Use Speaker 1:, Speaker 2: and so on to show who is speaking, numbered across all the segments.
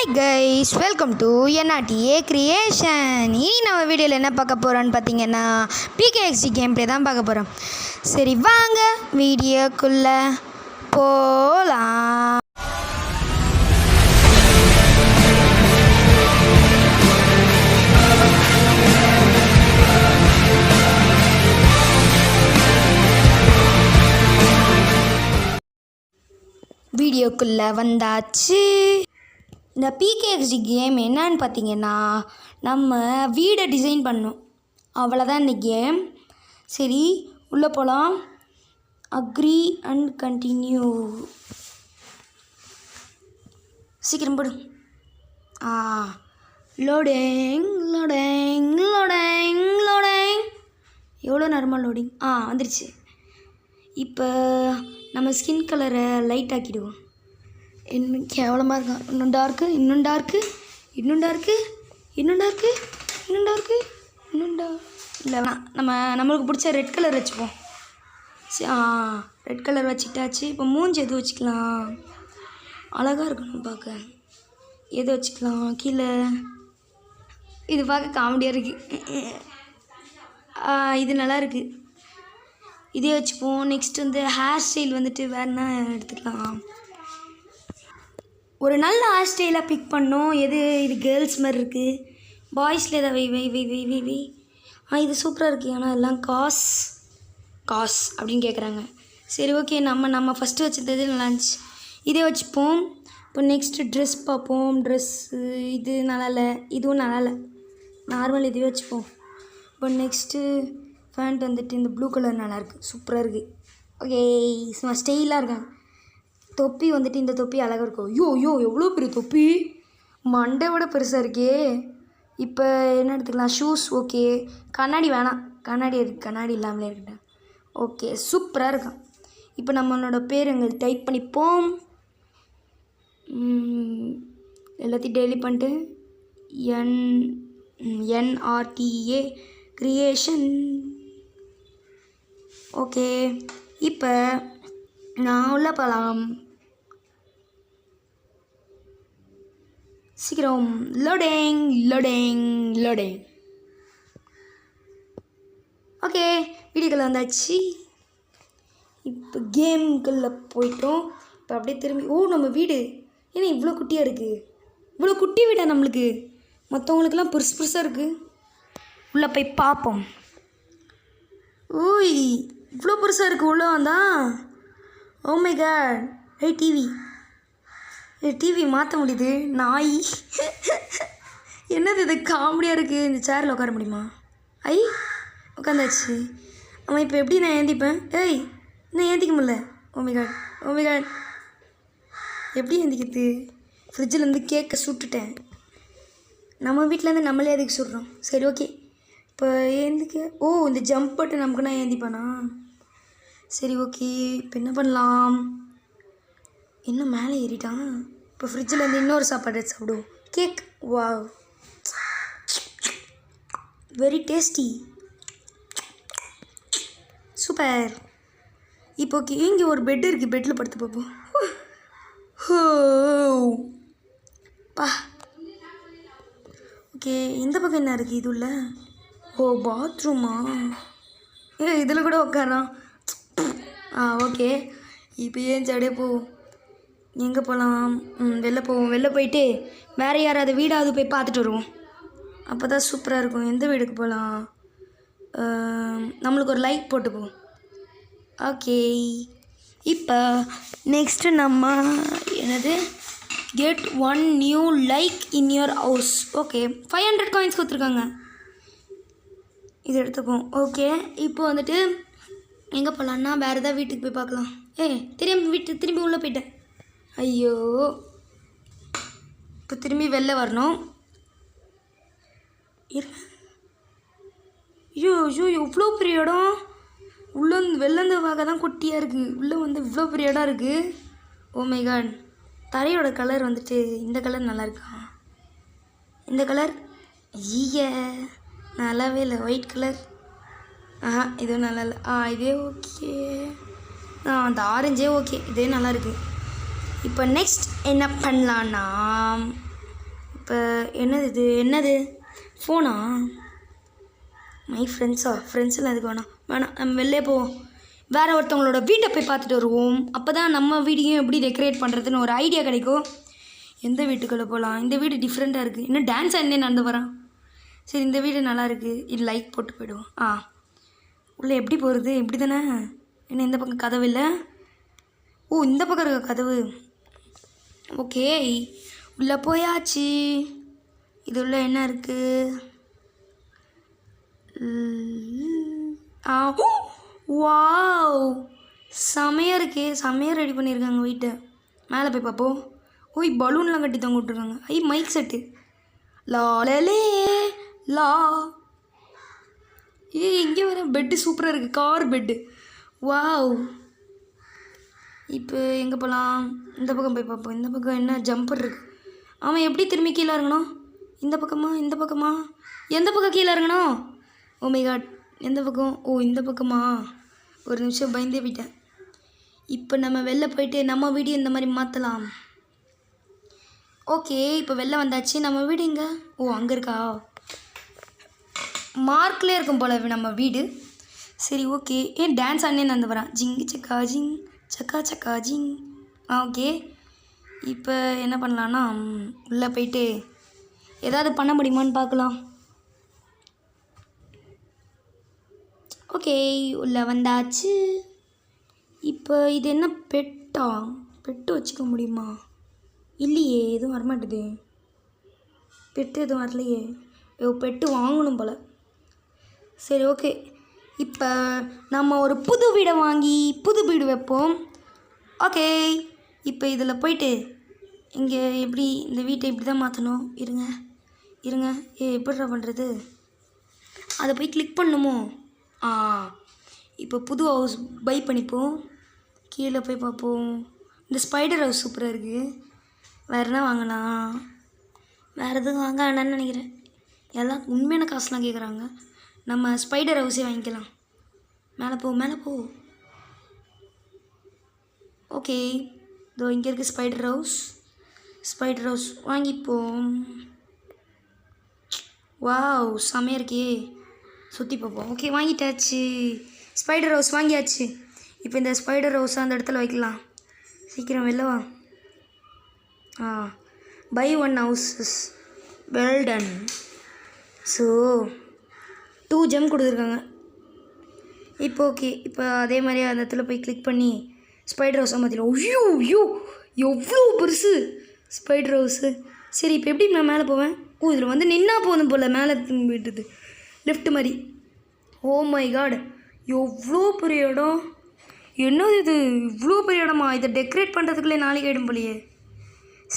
Speaker 1: Hi guys, welcome to NRTA creation. இனி நம்ம வீடியோவில் என்ன பார்க்க போகிறோன்னு பார்த்தீங்கன்னா பிகேஎக்ஸ்டி கேம் ப்ளே தான் பார்க்க போகிறோம். சரி வாங்க வீடியோக்குள்ளே போகலாம். வீடியோக்குள்ளே வந்தாச்சு. இந்த பிகேஎக்ஸ்டி கேம் என்னன்னு பார்த்தீங்கன்னா நம்ம வீடை டிசைன் பண்ணோம், அவ்வளோதான் இந்த கேம். சரி உள்ளே போகலாம். Agree and continue. சீக்கிரம் போடு. Loading loading loading loading. எவ்வளோ நேரமாக லோடிங்? வந்துருச்சு. இப்போ நம்ம ஸ்கின் கலரை லைட் ஆக்கிடுவோம். இன்னும் கேவலமாக இருக்கான். இன்னும் டார்க்கு, இன்னும் டார்க்கு, இன்னும் டார்க்கு, இன்னும் டார்க்கு, இன்னும் டார்க்கு, இன்னும் இல்லை நம்மளுக்கு பிடிச்ச ரெட் கலர் வச்சுப்போம். ரெட் கலர் வச்சுக்கிட்டாச்சு. இப்போ மூஞ்சி எது வச்சுக்கலாம்? அழகாக இருக்கணும் பார்க்க. எது வச்சுக்கலாம்? கீழே இது பார்க்க காமெடியாக இருக்குது. இது நல்லா இருக்குது, இதே வச்சுப்போம். நெக்ஸ்ட் வந்து ஹேர் ஸ்டைல் வந்துட்டு வேறு என்ன எடுத்துக்கலாம்? ஒரு நல்ல ஹேர் ஸ்டைலாக பிக் பண்ணோம். இது கேர்ள்ஸ் மாதிரி இருக்குது. பாய்ஸில் எதாவது வை. இது சூப்பராக இருக்குது. ஆனால் எல்லாம் காஸ் அப்படின்னு கேட்குறாங்க. சரி ஓகே, நம்ம ஃபஸ்ட்டு வச்சுருந்தது நல்லா இருந்துச்சு, இதே வச்சுப்போம். இப்போ நெக்ஸ்ட்டு ட்ரெஸ் பார்ப்போம். ட்ரெஸ்ஸு இது நல்லா இல்லை, இதுவும் நல்லா இல்லை, நார்மல் இதுவே வச்சுப்போம். இப்போ நெக்ஸ்ட்டு ஃபேண்ட் வந்துட்டு இந்த ப்ளூ கலர் நல்லாயிருக்கு, சூப்பராக இருக்குது. ஓகே, சும்மா ஸ்டைலாக இருக்காங்க. தொப்பி வந்துட்டு இந்த தொப்பி அழகாக இருக்கும். யோ எவ்வளோ பெரிய தொப்பி, மண்டை விட பெருசாக இருக்கே. இப்போ என்ன எடுத்துக்கலாம்? Shoes okay. கண்ணாடி வேணாம், கண்ணாடி இல்லாமலே இருக்கட்டும். ஓகே, சூப்பராக இருக்கும். இப்போ நம்மளோட பேர் எங்களுக்கு டைப் பண்ணிப்போம். எல்லாத்தையும் டெய்லி பண்ணிட்டு என்ஆர்டிஏ கிரியேஷன். ஓகே, இப்போ நான் உள்ள போகலாம். சீக்கிரம். லோடிங். ஓகே, வீடியோக்குள்ளே வந்தாச்சு. இப்போ கேமுக்குள்ளே போயிட்டோம். இப்போ அப்படியே திரும்பி நம்ம வீடு ஏன்னா இவ்வளோ குட்டியாக இருக்குது? இவ்வளோ குட்டி வீடா நம்மளுக்கு? மற்றவங்களுக்கெல்லாம் பெருசாக இருக்குது. உள்ளே போய் பார்ப்போம். ஓய், இவ்வளோ பெருசாக இருக்குது. உள்ளே வந்தான். ஓ மை காட். டிவி மாற்ற முடியுது. நாய் என்னது இது காமெடியாக இருக்குது. இந்த சேரில் உட்கார முடியுமா? உட்காந்தாச்சு. அவன் இப்போ எப்படி நான் ஏந்திப்பேன்? இன்னும் ஏந்திக்க முடியல. Oh my God. எப்படி ஏந்திக்கிறது? ஃப்ரிட்ஜிலேருந்து கேக்கை சுட்டுட்டேன். நம்ம வீட்டிலேருந்து நம்மளே அதுக்கு சுடுறோம். சரி ஓகே, இப்போ ஏந்திக்க. இந்த ஜம்ப் பட்டு நமக்கு நான் ஏந்திப்பானா? சரி ஓகே, இப்போ என்ன பண்ணலாம்? இன்னும் மேலே ஏறிட்டான். இப்போ ஃப்ரிட்ஜிலேருந்து இன்னொரு சாப்பாடு எடுத்து சாப்பிடுவோம். Cake. Wow, very tasty, super. இப்போ ஓகே, இங்கே ஒரு பெட் இருக்குது, பெட்டில் படுத்து பார்ப்போம். ஓகே, இந்த பக்கம் என்ன இருக்குது? இது உள்ள பாத்ரூமா? இதில் கூட உட்காரான். ஓகே, இப்போ ஏன் அப்படியே போவோம். எங்கே போகலாம்? வெளில போவோம். வெளில போயிட்டு வேறு யாராவது வீடாவது போய் பார்த்துட்டு வருவோம். அப்போ தான் சூப்பராக இருக்கும். எந்த வீடுக்கு போகலாம்? நம்மளுக்கு ஒரு லைக் போட்டுப்போம். ஓகே, இப்போ நெக்ஸ்ட்டு நம்ம என்னது get 1 new like in your house. Okay, 500 coins கொடுத்துருக்காங்க. இது எடுத்துப்போம். ஓகே, இப்போ வந்துட்டு எங்கே போகலான்னா வேறு ஏதாவது வீட்டுக்கு போய் பார்க்கலாம். திரும்பி உள்ளே போயிட்டேன். ஐயோ, இப்போ திரும்பி வெளில வரணும். ஐயோ எவ்வளோ பெரிய இடம். வெளிலேருந்து பார்க்க தான் குட்டியாக இருக்குது, உள்ளே வந்து இவ்வளோ பெரிய இடம் இருக்குது. Oh my god. தரையோட கலர் வந்துட்டு இந்த கலர் நல்லா இருக்கா? இந்த கலர் நல்லாவே இல்லை. ஒயிட் கலர் இதுவும் நல்லா இல்லை. இதே ஓகே. அந்த ஆரஞ்சே ஓகே, இதே நல்லா இருக்குது. இப்போ நெக்ஸ்ட் என்ன பண்ணலான்னா இப்போ என்னது ஃபோனா? மை ஃப்ரெண்ட்ஸெல்லாம் எதுக்கு வேணாம் நம்ம வெளிலே போவோம். வேறு ஒருத்தவங்களோட வீட்டை போய் பார்த்துட்டு வருவோம். அப்போ தான் நம்ம வீடையும் எப்படி டெக்கரேட் பண்ணுறதுன்னு ஒரு ஐடியா கிடைக்கும். எந்த வீட்டுக்குள்ளே போகலாம்? இந்த வீடு டிஃப்ரெண்ட்டாக இருக்குது. இன்னும் டான்ஸ் ஆடினே நடந்து வரான். சரி, இந்த வீடு நல்லா இருக்குது. இது லைக் போட்டு போயிடுவோம். உள்ளே எப்படி போகிறது? இப்படி தானே? என்ன இந்த பக்கம் கதவு இல்லை? இந்த பக்கம் இருக்க கதவு. ஓகே, உள்ளே போயாச்சு. இது உள்ள என்ன இருக்குது? வாவ், செமையாக இருக்கே. செமையாக ரெடி பண்ணியிருக்காங்க வீட்டை. மேலே போய் பார்ப்போம். பலூன்லாம் கட்டி தொங்க விட்ருக்காங்க. Mic set. லாலே லா. இங்கே வர பெட்டு சூப்பராக இருக்குது. Car bed. வாவ். இப்போ எங்கே போகலாம்? இந்த பக்கம் போய் பார்ப்போம். இந்த பக்கம் என்ன ஜம்பர் இருக்குது. அவன் எப்படி திரும்பி கீழே இறங்கணும்? இந்த பக்கமா? எந்த பக்கம் கீழே இறங்கணும்? ஓ மை காட், எந்த பக்கம்? இந்த பக்கமா? ஒரு நிமிஷம் பயந்தே போயிட்டேன். இப்போ நம்ம வெளில போயிட்டு நம்ம வீடியோ இந்த மாதிரி மாற்றலாம். ஓகே, இப்போ வெளில வந்தாச்சு. நம்ம வீடு எங்கே? அங்கே இருக்கா? மார்க்லேயே இருக்கும் போல நம்ம வீடு. சரி, ஓகே. டான்ஸ் ஆடினே நடந்து வரான். ஜிங்கு சக்கா ஜிங் சக்கா சக்கா ஜிங். ஓகே, இப்போ என்ன பண்ணலான்னா உள்ளே போயிட்டு ஏதாவது பண்ண முடியுமான்னு பார்க்கலாம். ஓகே, உள்ளே வந்தாச்சு. இப்போ இது என்ன பெட்டா? பெட்டு வச்சுக்க முடியுமா? இல்லையே, எதுவும் வரமாட்டுது. பெட்டு எதுவும் வரலையே. பெட்டு வாங்கணும் போல். சரி, ஓகே. இப்போ நம்ம ஒரு புது வீடை வாங்கி புது வீடு வைப்போம். ஓகே, இப்போ இதில் போயிட்டு இங்கே எப்படி இந்த வீட்டை இப்படி தான் மாற்றணும். இருங்க எப்படிடா பண்ணுறது? அதை போய் கிளிக் பண்ணணுமோ? இப்போ புது ஹவுஸ் பை பண்ணிப்போம். கீழே போய் பார்ப்போம். இந்த ஸ்பைடர் ஹவுஸ் சூப்பராக இருக்குது. வேறு என்ன வாங்கலாம்? வேறு எதுவும் வாங்க வேணான்னு நினைக்கிறேன். எல்லாம் உண்மையான காசுலாம் கேட்குறாங்க. நம்ம ஸ்பைடர் ஹவுஸே வாங்கிக்கலாம். மேலே போ. ஓகே, இதோ இங்கே இருக்குது ஸ்பைடர் ஹவுஸ் வாங்கிப்போம். வாவ், செமையாக இருக்கே. சுற்றி பார்ப்போம். ஓகே, வாங்கிட்டாச்சு. ஸ்பைடர் ஹவுஸ் வாங்கியாச்சு. இப்போ இந்த ஸ்பைடர் ஹவுஸை அந்த இடத்துல வைக்கலாம். சீக்கிரம் வெளில வா. Buy one houses well done. So 2 gem கொடுத்துருக்காங்க. இப்போ ஓகே, இப்போ அதே மாதிரி அந்த இடத்துல போய் கிளிக் பண்ணி ஸ்பைடர் ஹவுஸை மாற்றிடும். ஐயோ எவ்வளோ பெருசு ஸ்பைடர் ஹவுஸு. சரி, இப்போ எப்படி நான் மேலே போவேன்? இதில் வந்து நின்னா போதும் போல். மேலே போயிட்டுது லெஃப்ட் மாதிரி. ஓ மை காட், எவ்வளோ பெரிய இடம். என்னது இது? இவ்வளோ பெரிய இடமா? இதை டெக்கரேட் பண்ணுறதுக்குள்ளே நாளைக்கு ஆகிடும் போலையே.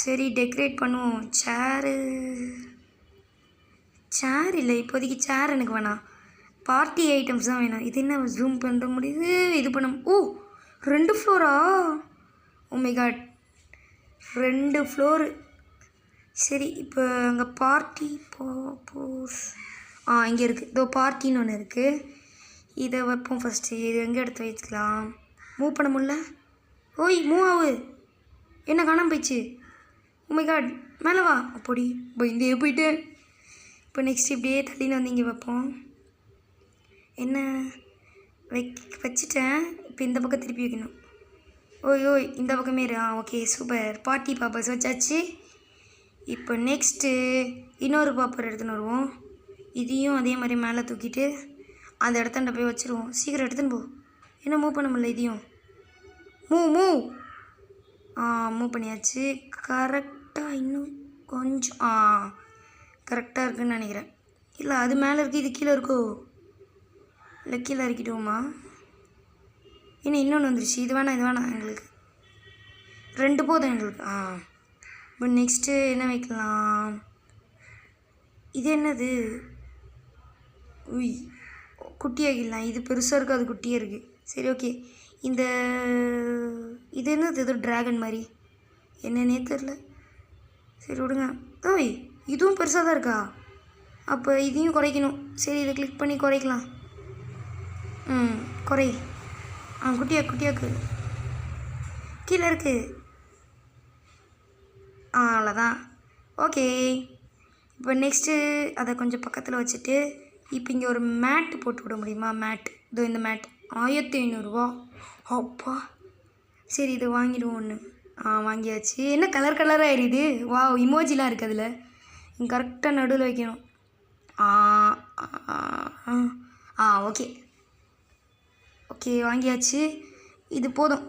Speaker 1: சரி, டெக்கரேட் பண்ணுவோம். சேர் இல்லை இப்போதைக்கு. சேர் எனக்கு வேணாம். பார்ட்டி ஐட்டம்ஸ் தான் வேணும். இது என்ன ஜூம் பண்ண முடியுது? இது பண்ண 2 ஃப்ளோரா? Oh my God, 2 floor. சரி, இப்போ அங்கே பார்ட்டி இங்கே இருக்குது. இதோ பார்ட்டின்னு ஒன்று இருக்குது. இதை வைப்போம் ஃபஸ்ட்டு. இது எங்கே எடுத்து வச்சுக்கலாம்? மூவ் பண்ண முடியல. மூவ் ஆகு. என்ன காணாமல் போயிடுச்சு? ஓ மை காட், மேலே வா. அப்படி இங்கே போயிட்டு இப்போ நெக்ஸ்ட் இப்படியே தள்ளின்னு வந்து இங்கே வைப்போம். என்ன வச்சுட்டேன். இப்போ இந்த பக்கம் திருப்பி வைக்கணும். இந்த பக்கமே ஓகே, சூப்பர். பார்ட்டி பாப்பர்ஸ் வச்சாச்சு. இப்போ நெக்ஸ்ட்டு இன்னொரு பாப்பர் எடுத்துன்னு வருவோம். இதையும் அதே மாதிரி மேலே தூக்கிட்டு அந்த இடத்தாண்ட போய் வச்சுருவோம். சீக்கிரம் எடுத்துன்னு போ. என்ன மூவ் பண்ண முடியல? இதையும் மூவ் பண்ணியாச்சு. கரெக்டாக இன்னும் கொஞ்சம் கரெக்டாக இருக்குதுன்னு நினைக்கிறேன். இல்லை, அது மேலே இருக்குது, இது கீழே இருக்கோ? இல்லை, கீழே இறக்கிடுவோமா? இன்னொன்று வந்துருச்சு. இது வேணாம் எங்களுக்கு. 2 போதும் எங்களுக்கு. இப்போ நெக்ஸ்ட்டு என்ன வைக்கலாம்? இது என்னது? குட்டியாகிடலாம். இது பெருசாக இருக்குது, அது குட்டியாக இருக்குது. சரி, ஓகே. இது என்னது? ஏதோ ட்ராகன் மாதிரி. என்னன்னே தெரில. சரி, விடுங்க. இதுவும் பெருசாக தான் இருக்கா? அப்போ இதையும் குறைக்கணும். சரி, இதை கிளிக் பண்ணி குறைக்கலாம். குறை. குட்டியாக்கு கீழே இருக்குது. அவ்வளோதான். ஓகே, இப்போ நெக்ஸ்ட்டு அதை கொஞ்சம் பக்கத்தில் வச்சுட்டு இப்போ இங்கே ஒரு மேட்டு போட்டு விட முடியுமா? மேட், இதோ இந்த மேட் 1500 அப்பா. சரி இதை வாங்கிடுவோம் ஒன்று. வாங்கியாச்சு. என்ன கலர் கலராக எரியுது? வாவ், இமோஜிலாம் இருக்குது அதில். இங்கே கரெக்டாக நடுவில் வைக்கணும். ஓகே ஓகே வாங்கியாச்சு. இது போதும்.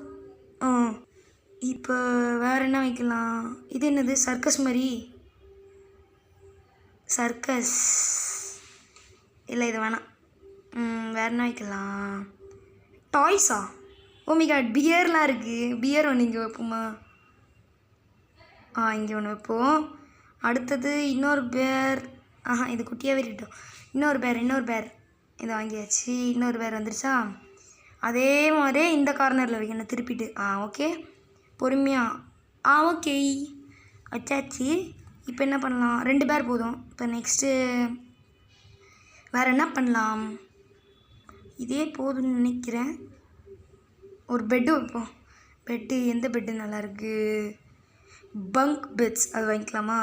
Speaker 1: இப்போ வேறு என்ன வைக்கலாம்? இது என்னது? சர்க்கஸ் மாதிரி. சர்க்கஸ் இல்லை, இது வேணாம். வேறு என்ன வைக்கலாம்? டாய்ஸா? ஓ மை காட், பியர்லாம் இருக்குது. பியர் ஒன்று இங்கே வைப்போமா? இங்கே ஒன்று வைப்போம். அடுத்தது இன்னொரு பேர். இது குட்டியாகவே இருக்கட்டும். இன்னொரு பேர் இதை வாங்கியாச்சு. இன்னொரு பேர் வந்துருச்சா? அதே மாதிரி இந்த கார்னரில் வைக்கணும் திருப்பிட்டு. ஓகே, பொறுமையாக. ஓகே வச்சாச்சு. இப்போ என்ன பண்ணலாம்? 2 பேர் போதும். இப்போ நெக்ஸ்ட்டு வேறு என்ன பண்ணலாம்? இதே போதும்னு நினைக்கிறேன். ஒரு பெட்டு வைப்போம். பெட்டு எந்த பெட்டு நல்லாயிருக்கு? பங்க் பெட்ஸ், அது வாங்கிக்கலாமா?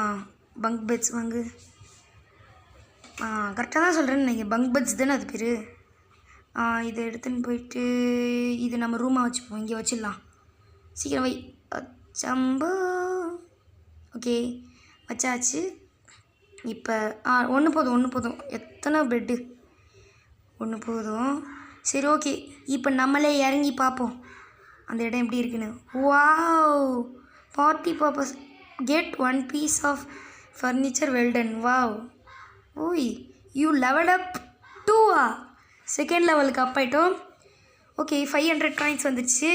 Speaker 1: பங்க் பெட்ஸ் வாங்கு. கரெக்டாக தான் சொல்கிறேன்னு நினைக்கிறேன். பங்க் பெட்ஸ் தானே அது பேர். இதை எடுத்துன்னு போயிட்டு இது நம்ம ரூமாக வச்சுப்போம். இங்கே வச்சிடலாம். சீக்கிரம் வை. சம்பா. ஓகே வச்சாச்சு. இப்போ ஒன்று போதும். எத்தனை பெட்டு? ஒன்று போதும். சரி ஓகே, இப்போ நம்மளே இறங்கி பார்ப்போம் அந்த இடம் எப்படி இருக்குன்னு. Wow, party purpose get 1 piece of furniture well done. Wow, ஓய் யூ லெவல் அப் 2. செகண்ட் லெவலுக்கு அப் ஆகிட்டோம். ஓகே 500 காயின்ஸ் வந்துடுச்சு.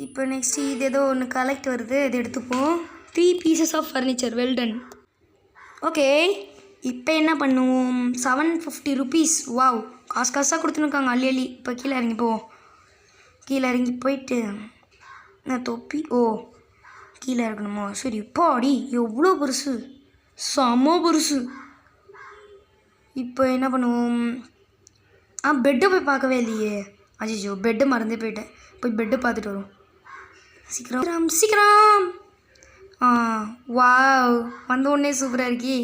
Speaker 1: இப்போ நெக்ஸ்ட்டு இது ஏதோ ஒன்று கலெக்ட் வருது, இது எடுத்துப்போம். 3 pieces of furniture well done. Okay இப்போ என்ன பண்ணுவோம்? 750 rupees. வாவ், காசாக கொடுத்துருக்காங்க அள்ளி. இப்போ கீழே இறங்கி போவோம். கீழே இறங்கி போயிட்டு நான் தொப்பி கீழே இருக்கணுமோ? சரி இப்போ எவ்வளோ பெருசு, செம்ம பெருசு. இப்போ என்ன பண்ணுவோம்? பெட்டை போய் பார்க்கவே இல்லையே. அஜிஜோ, பெட்டை மறந்தே போயிட்டேன். போய் பெட்டை பார்த்துட்டு வரும். சீக்கிரம். வாவ், வந்த உடனே சூப்பராக இருக்கி.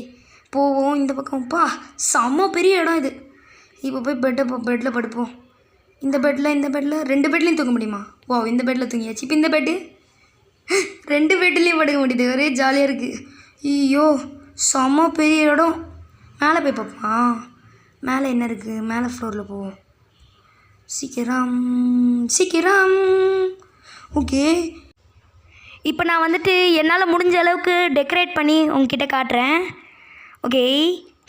Speaker 1: போவோம் இந்த பக்கம்ப்பா. செம்ம பெரிய இடம் இது. இப்போ போய் பெட்டில் படுப்போம். இந்த பெட்டில் 2 பெட்லேயும் தூங்க முடியுமா? வாவ், இந்த பெட்டில் தூங்கியாச்சு. இப்போ இந்த பெட்டு 2 பெட்லேயும் படுக்க முடியுது. ஒரே ஜாலியாக இருக்குது. ஐயோ செம்ம பெரிய இடம். மேலே போய் பார்ப்போம். மேலே என்ன இருக்குது? மேலே ஃப்ளோரில் போவோம். சீக்கிரம். ஓகே இப்போ நான் வந்துட்டு என்னால் முடிஞ்ச அளவுக்கு டெக்கரேட் பண்ணி உங்ககிட்ட காட்டுறேன். ஓகே,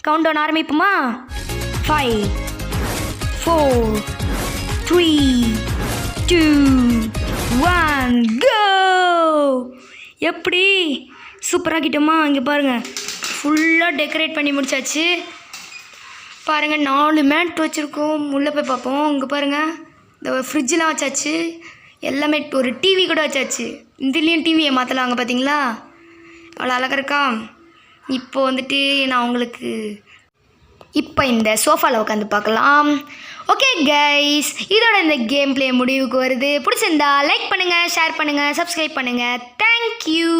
Speaker 1: கவுண்ட் டவுன் ஆரம்பிப்போமா? 5 4 3 2 1 கோ. எப்படி சூப்பராகிட்டோமா? இங்கே பாருங்கள், ஃபுல்லாக டெக்கரேட் பண்ணி முடிச்சாச்சு. பாருங்கள் 4 மேட் வச்சுருக்கோம். உள்ளே போய் பார்ப்போம். இங்கே பாருங்கள், இந்த ஃப்ரிட்ஜெலாம் வச்சாச்சு. எல்லாமே, ஒரு டிவி கூட வச்சாச்சு. இதுலேயும் டிவியை மாற்றலாங்க, பார்த்தீங்களா? அவ்வளோ அழகாக இருக்கா? இப்போ வந்துட்டு நான் உங்களுக்கு இப்போ இந்த சோஃபாவில் உட்காந்து பார்க்கலாம். ஓகே கைஸ், இதோட இந்த கேம் பிளே முடிவுக்கு வருது. பிடிச்சிருந்தா லைக் பண்ணுங்கள், ஷேர் பண்ணுங்கள், சப்ஸ்கிரைப் பண்ணுங்கள். தேங்க்யூ.